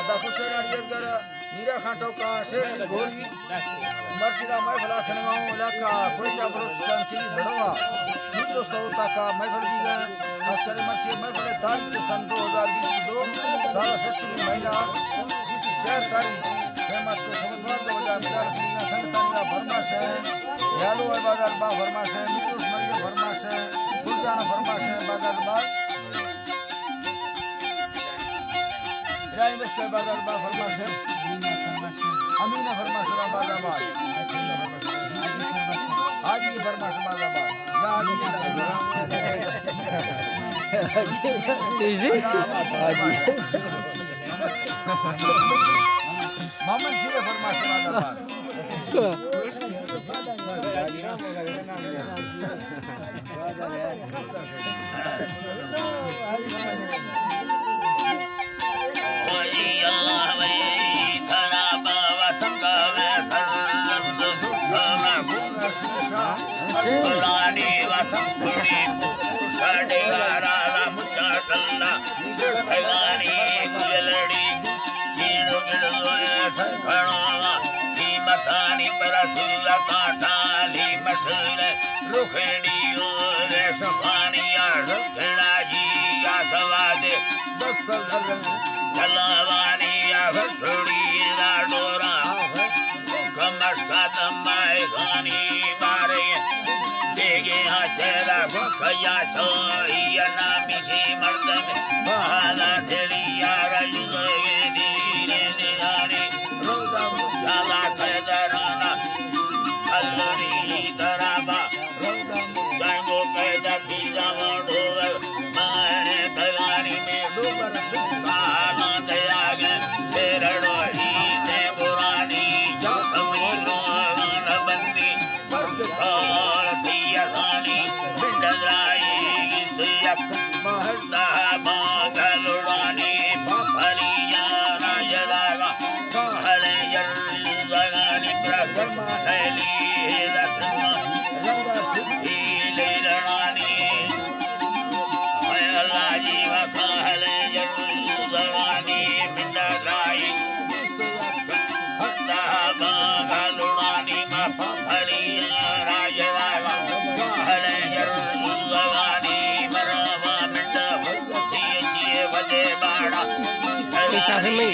मीरा खाटो का शेर घोरी मर्सिदा महफिल खनगांव इलाका कोयचा बलोचिस्तान की बड़वा दोस्तों का महफिल दी गए असर मर्सी महफिल तारीख सन 2022 साल सस्ती महीना 4 तारीख हेमत को समझवार दो बजा मिला रसीना संगताना फरमाश है यालो बाजार बा फरमाश है मित्रों मरिया फरमाश है गुलजाना फरमाश है बाजार बा इलाही बाजार बा फरमाश है अमीना फरमाश बाजार बा हाजी फरमाश बाजार बा मोहम्मद जी ने फरमाश बाजार बा Sa akin may